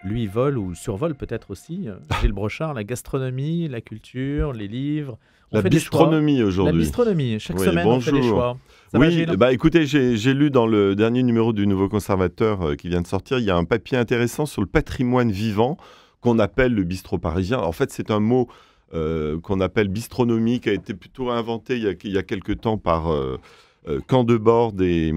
lui vole ou survole peut-être aussi, Gilles Brochard, la gastronomie, la culture, les livres. On La fait des choix. bistronomie La aujourd'hui. bistronomie, chaque Oui, semaine on fait des bonjour. choix. Ça va, Oui, Gilles? bah écoutez, j'ai lu dans le dernier numéro du Nouveau Conservateur qui vient de sortir, il y a un papier intéressant sur le patrimoine vivant qu'on appelle le bistrot parisien. En fait, c'est un mot qu'on appelle bistronomie, qui a été plutôt inventé il y a quelque temps par Candebord et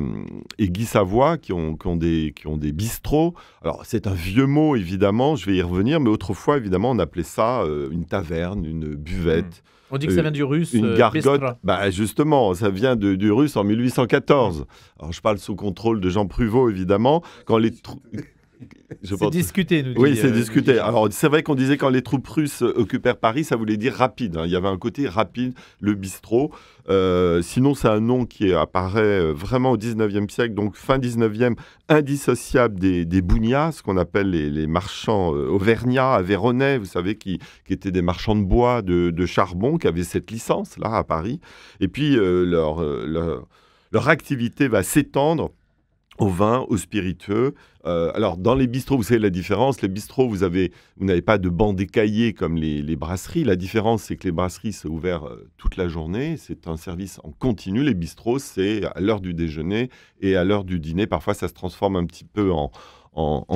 Guy Savoy, qui ont des bistrots. Alors, c'est un vieux mot, évidemment, je vais y revenir, mais autrefois, évidemment, on appelait ça une taverne, une buvette. On dit que ça vient du russe Une gargote, bistra. bah justement, ça vient du russe en 1814. Alors, je parle sous contrôle de Jean Pruvaud, évidemment. Quand les C'est discuté, nous dit. Oui, c'est discuté. Jean. Alors, c'est vrai qu'on disait quand les troupes russes occupèrent Paris, ça voulait dire rapide. Il y avait un côté rapide, le bistrot. Sinon, c'est un nom qui apparaît vraiment au 19e siècle, donc fin 19e, indissociable des bougnats, ce qu'on appelle les marchands auvergnats, aveyronais, vous savez, qui étaient des marchands de bois, de charbon, qui avaient cette licence-là à Paris. Et puis, leur activité va s'étendre au vin, aux spiritueux. Alors, dans les bistrots, vous savez la différence. Les bistrots, vous n'avez pas de bancs écaillés comme les brasseries. La différence, c'est que les brasseries sont ouvertes toute la journée. C'est un service en continu. Les bistrots, c'est à l'heure du déjeuner et à l'heure du dîner. Parfois, ça se transforme un petit peu en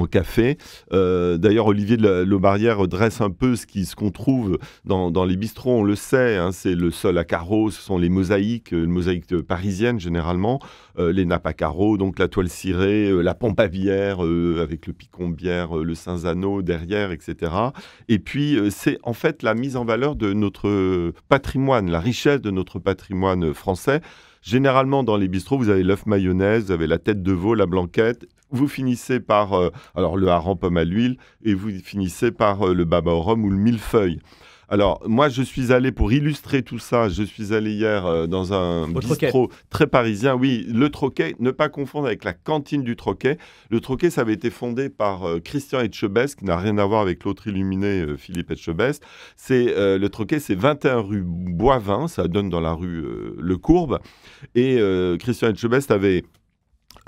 café. D'ailleurs, Olivier de Laubarrière dresse un peu ce qu'on trouve dans les bistrots, on le sait, hein, c'est le sol à carreaux, ce sont les mosaïques parisiennes généralement, les nappes à carreaux, donc la toile cirée, la pompe à bière avec le picon bière, le Saint-Zano derrière, etc. Et puis, c'est en fait la mise en valeur de notre patrimoine, la richesse de notre patrimoine français. Généralement, dans les bistrots, vous avez l'œuf mayonnaise, vous avez la tête de veau, la blanquette. Vous finissez par alors le hareng pomme à l'huile et vous finissez par le baba au rhum ou le millefeuille. Alors, moi, je suis allé, pour illustrer tout ça, je suis allé hier dans un bistrot très parisien. Oui, le Troquet, ne pas confondre avec la cantine du Troquet. Le Troquet, ça avait été fondé par Christian Etchebest, qui n'a rien à voir avec l'autre illuminé, Philippe Etchebest. Le Troquet, c'est 21 rue Boivin, ça donne dans la rue Le Courbe. Et Christian Etchebest avait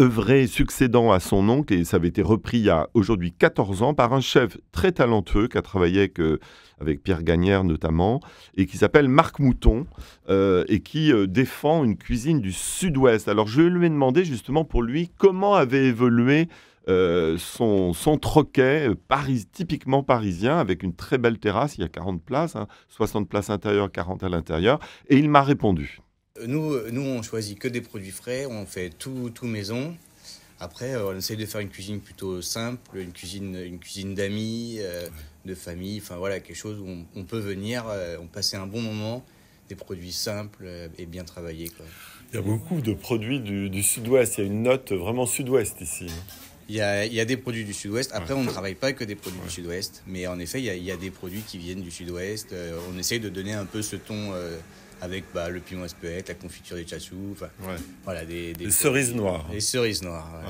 œuvré succédant à son oncle, et ça avait été repris il y a aujourd'hui 14 ans par un chef très talentueux qui a travaillé avec Pierre Gagnère notamment, et qui s'appelle Marc Mouton, et qui défend une cuisine du Sud-Ouest. Alors je lui ai demandé justement pour lui comment avait évolué son troquet typiquement parisien, avec une très belle terrasse, il y a 40 places, 60 places intérieures, 40 à l'intérieur, et il m'a répondu. Nous, on choisit que des produits frais, on fait tout maison. Après, on essaye de faire une cuisine plutôt simple, une cuisine d'amis, de famille, enfin voilà, quelque chose où on peut venir, on passer un bon moment, des produits simples et bien travaillés, quoi. Il y a beaucoup de produits du Sud-Ouest, il y a une note vraiment Sud-Ouest ici. Il y a des produits du Sud-Ouest. Après, on ne travaille pas que des produits du Sud-Ouest, mais en effet, il y a des produits qui viennent du Sud-Ouest. On essaye de donner un peu ce ton avec le piment espelette, la confiture des chassous, voilà, des cerises noires. Les cerises noires,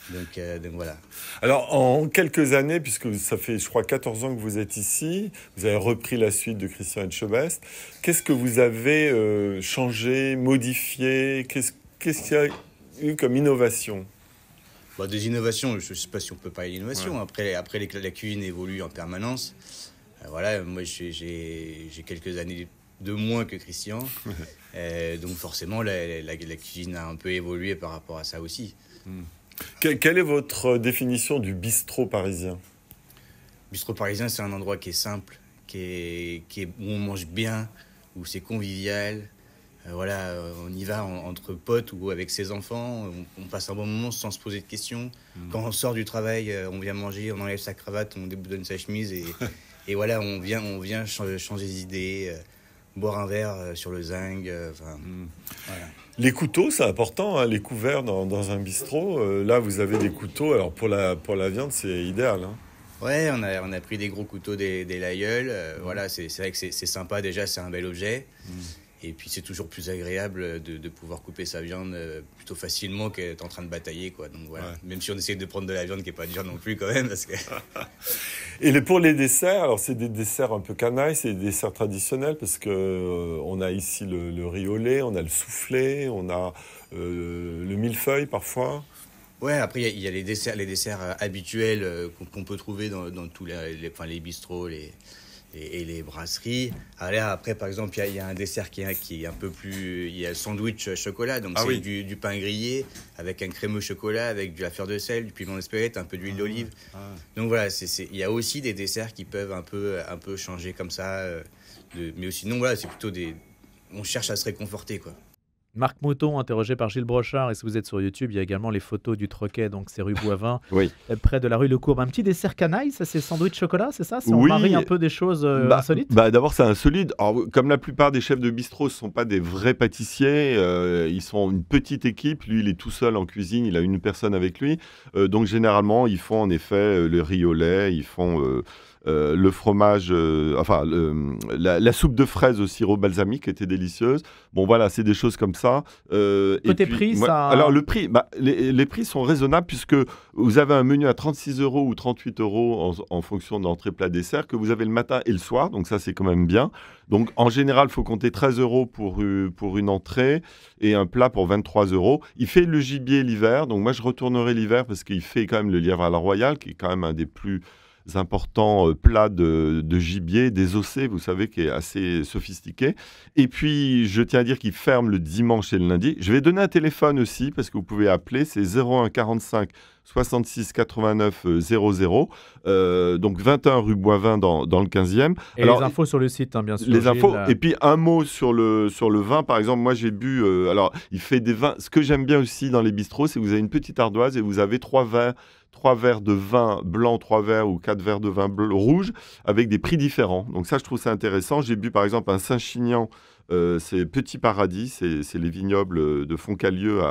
Donc voilà. Alors, en quelques années, puisque ça fait, je crois, 14 ans que vous êtes ici, vous avez repris la suite de Christian Etchebest. Qu'est-ce que vous avez changé, modifié? Qu'est-ce qu'il y a eu comme innovation? Des innovations, je ne sais pas si on peut parler d'innovation. Ouais. Après la cuisine évolue en permanence. Voilà, moi, j'ai quelques années de moins que Christian. Donc forcément, la cuisine a un peu évolué par rapport à ça aussi. Quelle est votre définition du bistrot parisien? Bistrot parisien, c'est un endroit qui est simple, où on mange bien, où c'est convivial. Voilà, on y va entre potes ou avec ses enfants. On passe un bon moment sans se poser de questions. Quand on sort du travail, on vient manger, on enlève sa cravate, on déboutonne sa chemise et voilà, on vient changer d'idée. Boire un verre sur le zinc. Voilà. Les couteaux, c'est important, hein, les couverts dans un bistrot. Là, vous avez des couteaux. Alors, pour la viande, c'est idéal. Hein. Ouais, on a pris des gros couteaux des Laïeuls. Voilà, c'est vrai que c'est sympa déjà, c'est un bel objet. Et puis, c'est toujours plus agréable de pouvoir couper sa viande plutôt facilement qu'être en train de batailler, quoi. Donc, voilà. Même si on essaie de prendre de la viande qui n'est pas dure non plus, quand même. Parce que... Et pour les desserts, alors c'est des desserts un peu canailles, c'est des desserts traditionnels parce que on a ici le riz au lait, on a le soufflé, on a le millefeuille parfois. Ouais, après, il y a les desserts habituels qu'on peut trouver dans tous les bistrots et les brasseries. Après, par exemple, il y a un dessert qui est un peu plus... Il y a le sandwich chocolat, donc c'est du pain grillé avec un crémeux chocolat, avec de la fleur de sel, du piment d'Espelette, un peu d'huile d'olive. Donc voilà, il y a aussi des desserts qui peuvent un peu changer comme ça. Mais sinon, voilà, c'est plutôt on cherche à se réconforter, quoi. Marc Mouton, interrogé par Gilles Brochard. Et si vous êtes sur YouTube, il y a également les photos du Troquet, donc c'est rue Boivin, près de la rue Le Courbe. Un petit dessert canaille, ça c'est sandwich chocolat, c'est ça? On marie un peu des choses insolites? D'abord, c'est insolite. Alors, comme la plupart des chefs de bistrot, ce ne sont pas des vrais pâtissiers. Ils sont une petite équipe. Lui, il est tout seul en cuisine. Il a une personne avec lui. Donc, généralement, ils font en effet le riz au lait. Ils font... le fromage, la soupe de fraises au sirop balsamique était délicieuse. Bon, voilà, c'est des choses comme ça. Côté prix, ça... Alors, le prix, les prix sont raisonnables puisque vous avez un menu à 36 € ou 38 € en fonction d'entrée, plat, dessert que vous avez le matin et le soir. Donc, ça, c'est quand même bien. Donc, en général, il faut compter 13 € pour une entrée et un plat pour 23 €. Il fait le gibier l'hiver. Donc, moi, je retournerai l'hiver parce qu'il fait quand même le lièvre à la royale, qui est quand même un des plus importants plats de gibier, des ossets, vous savez, qui est assez sophistiqué. Et puis, je tiens à dire qu'il ferme le dimanche et le lundi. Je vais donner un téléphone aussi, parce que vous pouvez appeler, c'est 01 45 66 89 00, donc 21 rue Boivin dans le 15e. Et alors, les infos sur le site, hein, bien sûr. Les infos, et puis un mot sur le vin, par exemple, moi j'ai bu, alors il fait des vins, ce que j'aime bien aussi dans les bistrots, c'est que vous avez une petite ardoise et vous avez 3 verres de vin blanc, 3 verres ou 4 verres de vin rouge avec des prix différents. Donc ça, je trouve ça intéressant. J'ai bu par exemple un Saint-Chinian, c'est Petit Paradis, c'est les vignobles de Foncalieu.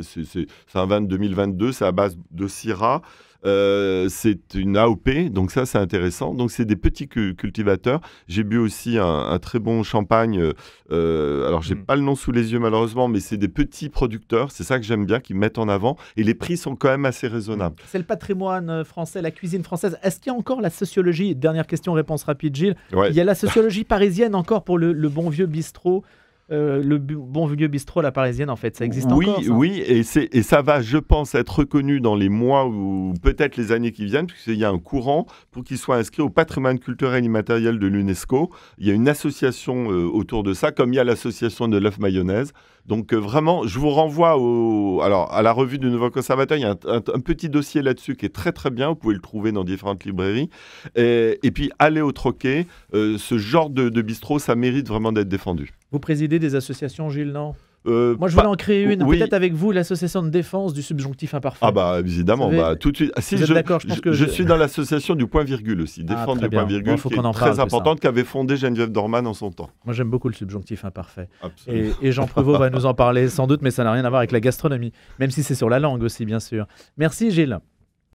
C'est un vin de 2022, c'est à base de Syrah. C'est une AOP, donc ça c'est intéressant. Donc c'est des petits cultivateurs. J'ai bu aussi un très bon champagne. Alors j'ai pas le nom sous les yeux malheureusement, mais c'est des petits producteurs. C'est ça que j'aime bien, qu'ils mettent en avant. Et les prix sont quand même assez raisonnables. C'est le patrimoine français, la cuisine française. Est-ce qu'il y a encore la sociologie? Dernière question, réponse rapide, Gilles. Il y a la sociologie parisienne encore pour le bon vieux bistrot. Le bon vieux bistrot, la parisienne, en fait, ça existe encore, ça? Oui, et ça va, je pense, être reconnu dans les mois ou peut-être les années qui viennent, puisqu'il y a un courant pour qu'il soit inscrit au patrimoine culturel immatériel de l'UNESCO. Il y a une association autour de ça, comme il y a l'association de l'œuf mayonnaise. Donc vraiment, je vous renvoie à la revue du Nouveau Conservateur. Il y a un petit dossier là-dessus qui est très très bien. Vous pouvez le trouver dans différentes librairies. Et puis, allez au Troquet. Ce genre de bistrot, ça mérite vraiment d'être défendu. Vous présidez des associations, Gilles, non? Moi, je voulais en créer une, peut-être avec vous, l'association de défense du subjonctif imparfait. Ah bah évidemment, tout de suite. Si, vous êtes d'accord, je suis dans l'association du point-virgule aussi, défendre le point-virgule, qui est très importante, qu'avait fondé Geneviève Dorman en son temps. Moi, j'aime beaucoup le subjonctif imparfait. Absolument. Et Jean Prévost va nous en parler sans doute, mais ça n'a rien à voir avec la gastronomie, même si c'est sur la langue aussi, bien sûr. Merci Gilles.